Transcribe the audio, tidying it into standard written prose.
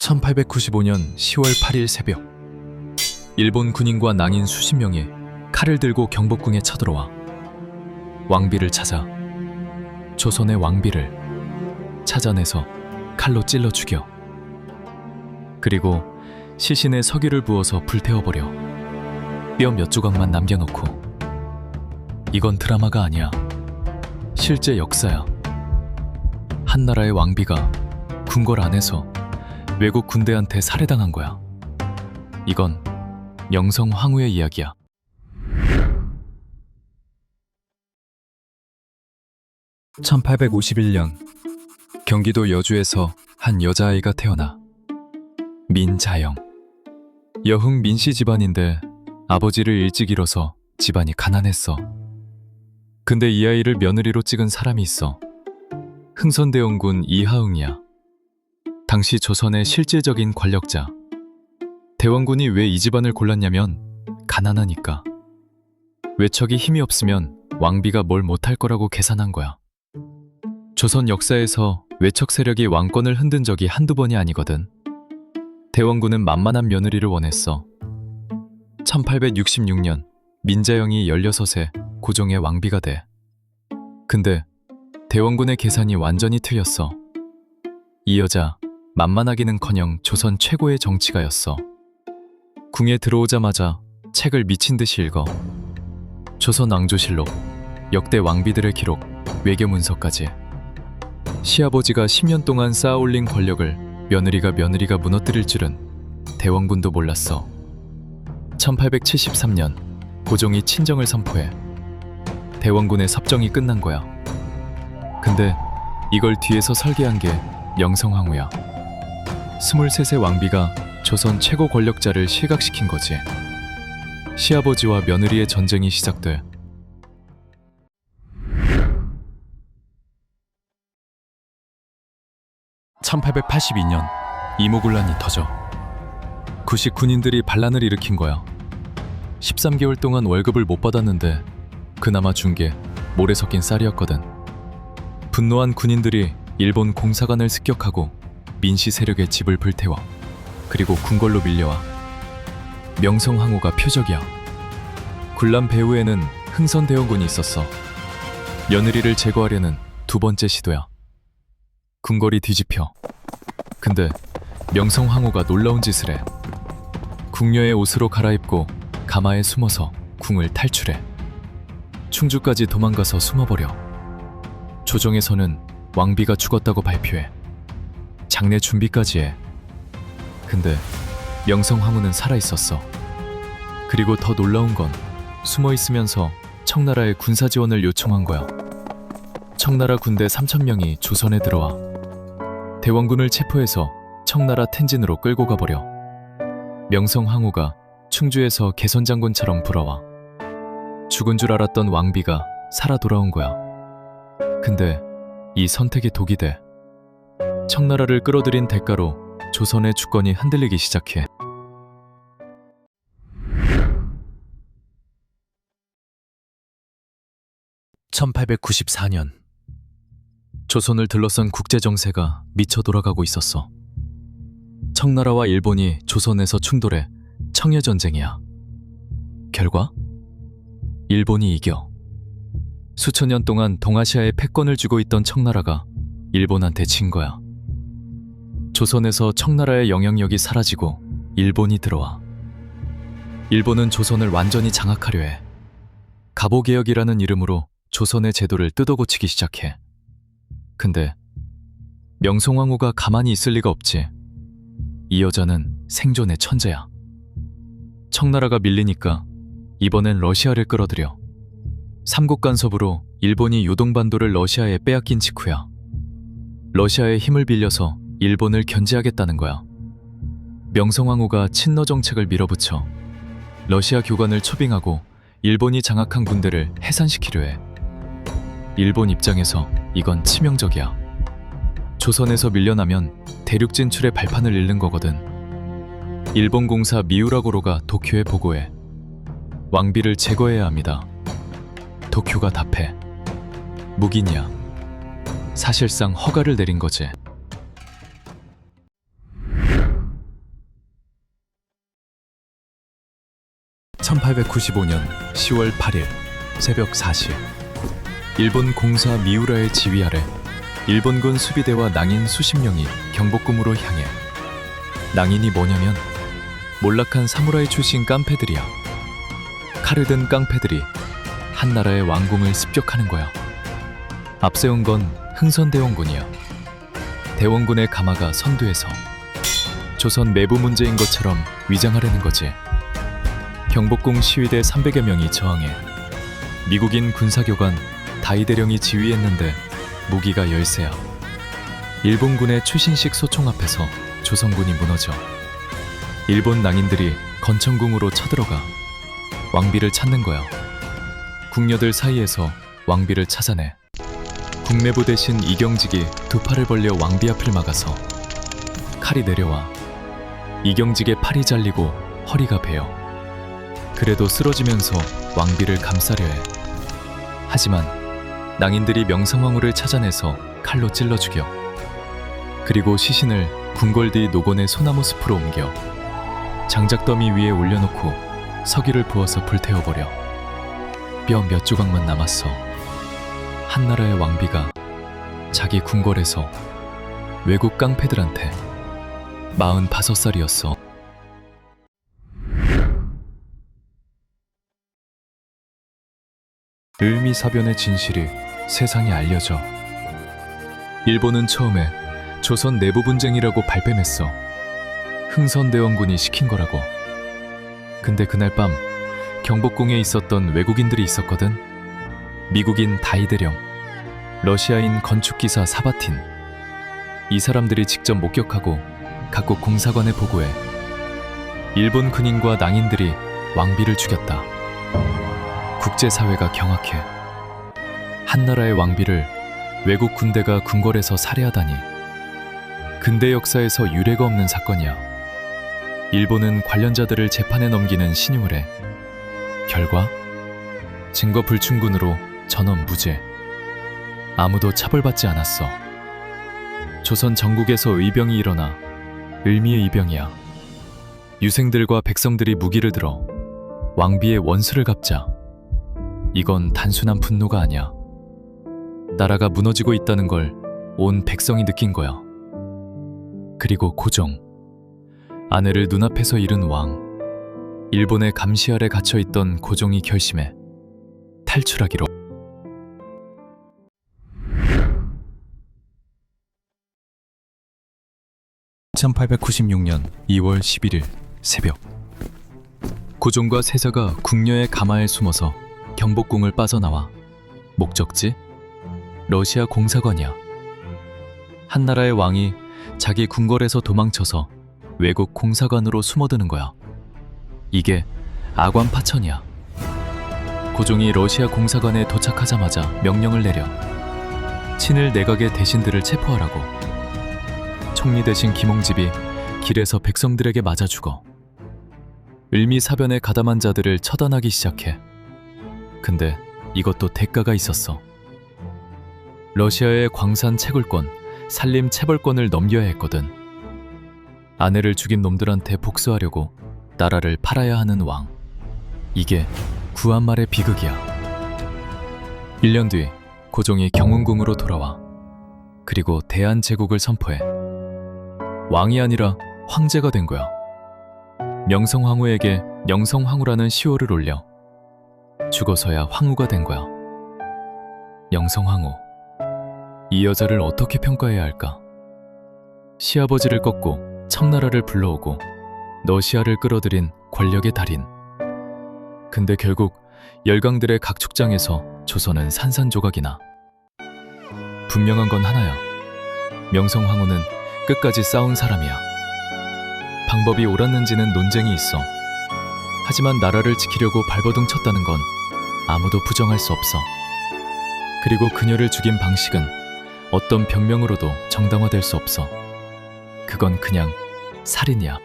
1895년 10월 8일 새벽, 일본 군인과 낭인 수십 명이 칼을 들고 경복궁에 쳐들어와 왕비를 찾아 조선의 왕비를 찾아내서 칼로 찔러 죽여, 그리고 시신에 석유를 부어서 불태워버려 뼈 몇 조각만 남겨놓고. 이건 드라마가 아니야. 실제 역사야. 한 나라의 왕비가 궁궐 안에서 외국 군대한테 살해당한 거야. 이건 명성황후의 이야기야. (1851년) 경기도 여주에서 한 여자아이가 태어나. 민자영. 여흥 민씨 집안인데 아버지를 일찍 잃어서 집안이 가난했어. 근데 이 아이를 며느리로 찍은 사람이 있어. 흥선대원군 이하응이야. 당시 조선의 실질적인 권력자. 대원군이 왜 이 집안을 골랐냐면 가난하니까. 외척이 힘이 없으면 왕비가 뭘 못할 거라고 계산한 거야. 조선 역사에서 외척 세력이 왕권을 흔든 적이 한두 번이 아니거든. 대원군은 만만한 며느리를 원했어. 1866년 민자영이 16세 고종의 왕비가 돼. 근데 대원군의 계산이 완전히 틀렸어. 이 여자 만만하기는커녕 조선 최고의 정치가였어. 궁에 들어오자마자 책을 미친 듯이 읽어. 조선 왕조실록, 역대 왕비들의 기록, 외교 문서까지. 시아버지가 10년 동안 쌓아올린 권력을 며느리가 무너뜨릴 줄은 대원군도 몰랐어. 1873년 고종이 친정을 선포해 대원군의 섭정이 끝난 거야. 근데 이걸 뒤에서 설계한 게 명성황후야. 23세 왕비가 조선 최고 권력자를 실각시킨 거지. 시아버지와 며느리의 전쟁이 시작돼. (1882년) 이모군란이 터져. 구식 군인들이 반란을 일으킨 거야. 13개월 동안 월급을 못 받았는데 그나마 준 게 모래 섞인 쌀이었거든. 분노한 군인들이 일본 공사관을 습격하고 민씨 세력의 집을 불태워 그리고 궁궐로 밀려와. 명성황후가 표적이야. 군란 배후에는 흥선대원군이 있었어. 며느리를 제거하려는 두 번째 시도야. 궁궐이 뒤집혀. 근데 명성황후가 놀라운 짓을 해. 궁녀의 옷으로 갈아입고 가마에 숨어서 궁을 탈출해. 충주까지 도망가서 숨어버려. 조정에서는 왕비가 죽었다고 발표해. 장례 준비까지 해. 근데 명성황후는 살아있었어. 그리고 더 놀라운 건 숨어있으면서 청나라에 군사 지원을 요청한 거야. 청나라 군대 3,000명이 조선에 들어와. 대원군을 체포해서 청나라 텐진으로 끌고 가버려. 명성황후가 충주에서 개선장군처럼 불어와. 죽은 줄 알았던 왕비가 살아 돌아온 거야. 근데 이 선택이 독이 돼. 청나라를 끌어들인 대가로 조선의 주권이 흔들리기 시작해. (1894년) 조선을 둘러싼 국제정세가 미쳐 돌아가고 있었어. 청나라와 일본이 조선에서 충돌해 청해전쟁이야. 결과? 일본이 이겨. 수천 년 동안 동아시아에 패권을 쥐고 있던 청나라가 일본한테 진 거야. 조선에서 청나라의 영향력이 사라지고 일본이 들어와. 일본은 조선을 완전히 장악하려 해. 갑오개혁이라는 이름으로 조선의 제도를 뜯어고치기 시작해. 근데 명성황후가 가만히 있을 리가 없지. 이 여자는 생존의 천재야. 청나라가 밀리니까 이번엔 러시아를 끌어들여. 삼국 간섭으로 일본이 요동반도를 러시아에 빼앗긴 직후야. 러시아의 힘을 빌려서 일본을 견제하겠다는 거야. 명성황후가 친러 정책을 밀어붙여 러시아 교관을 초빙하고 일본이 장악한 군대를 해산시키려 해. 일본 입장에서 이건 치명적이야. 조선에서 밀려나면 대륙 진출의 발판을 잃는 거거든. 일본 공사 미우라고로가 도쿄에 보고해. 왕비를 제거해야 합니다. 도쿄가 답해. 묵인이야. 사실상 허가를 내린 거지. 1895년 10월 8일 새벽 4시 일본 공사 미우라의 지휘 아래 일본군 수비대와 낭인 수십 명이 경복궁으로 향해 낭인이 뭐냐면 몰락한 사무라이 출신 깡패들이야. 칼을 든 깡패들이 한나라의 왕궁을 습격하는 거야. 앞세운 건 흥선대원군이야. 대원군의 가마가 선두에서 조선 내부 문제인 것처럼 위장하려는 거지. 경복궁 시위대 300여 명이 저항해 미국인 군사교관 다이대령이 지휘했는데 무기가 열세야. 일본군의 최신식 소총 앞에서 조선군이 무너져 일본 낭인들이 건천궁으로 쳐들어가 왕비를 찾는 거야. 궁녀들 사이에서 왕비를 찾아내 국내부 대신 이경직이 두 팔을 벌려 왕비 앞을 막아서 칼이 내려와 이경직의 팔이 잘리고 허리가 베어 그래도 쓰러지면서 왕비를 감싸려 해. 하지만 낭인들이 명성황후를 찾아내서 칼로 찔러 죽여. 그리고 시신을 궁궐 뒤 노곤의 소나무 숲으로 옮겨 장작더미 위에 올려놓고 석유를 부어서 불태워버려. 뼈 몇 조각만 남았어. 한나라의 왕비가 자기 궁궐에서 외국 깡패들한테 45살이었어. 을미사변의 진실이 세상에 알려져 일본은 처음에 조선 내부 분쟁이라고 발뺌했어. 흥선대원군이 시킨 거라고. 근데 그날 밤 경복궁에 있었던 외국인들이 있었거든. 미국인 다이대령, 러시아인 건축기사 사바틴. 이 사람들이 직접 목격하고 각국 공사관에 보고해 일본 군인과 낭인들이 왕비를 죽였다. 국제사회가 경악해. 한나라의 왕비를 외국 군대가 궁궐에서 살해하다니. 근대 역사에서 유례가 없는 사건이야. 일본은 관련자들을 재판에 넘기는 신용을 해. 결과 증거 불충분으로 전원 무죄. 아무도 처벌받지 않았어. 조선 전국에서 의병이 일어나 을미의 이병이야. 유생들과 백성들이 무기를 들어 왕비의 원수를 갚자. 이건 단순한 분노가 아니야. 나라가 무너지고 있다는 걸 온 백성이 느낀 거야. 그리고 고종, 아내를 눈앞에서 잃은 왕, 일본의 감시 아래 갇혀있던 고종이 결심해 탈출하기로. (1896년 2월 11일) 새벽 고종과 세자가 궁녀의 가마에 숨어서 경복궁을 빠져나와. 목적지? 러시아 공사관이야. 한나라의 왕이 자기 궁궐에서 도망쳐서 외국 공사관으로 숨어드는 거야. 이게 아관파천이야. 고종이 러시아 공사관에 도착하자마자 명령을 내려 친일 내각의 대신들을 체포하라고. 총리 대신 김홍집이 길에서 백성들에게 맞아 죽어. 을미사변에 가담한 자들을 처단하기 시작해. 근데 이것도 대가가 있었어. 러시아의 광산 채굴권, 산림 체벌권을 넘겨야 했거든. 아내를 죽인 놈들한테 복수하려고 나라를 팔아야 하는 왕. 이게 구한말의 비극이야. 1년 뒤 고종이 경운궁으로 돌아와. 그리고 대한제국을 선포해. 왕이 아니라 황제가 된 거야. 명성황후에게 명성황후라는 시호를 올려 죽어서야 황후가 된 거야. 명성황후. 이 여자를 어떻게 평가해야 할까? 시아버지를 꺾고 청나라를 불러오고 러시아를 끌어들인 권력의 달인. 근데 결국 열강들의 각축장에서 조선은 산산조각이나. 분명한 건 하나야. 명성황후는 끝까지 싸운 사람이야. 방법이 옳았는지는 논쟁이 있어. 하지만 나라를 지키려고 발버둥 쳤다는 건 아무도 부정할 수 없어. 그리고 그녀를 죽인 방식은 어떤 병명으로도 정당화될 수 없어. 그건 그냥 살인이야.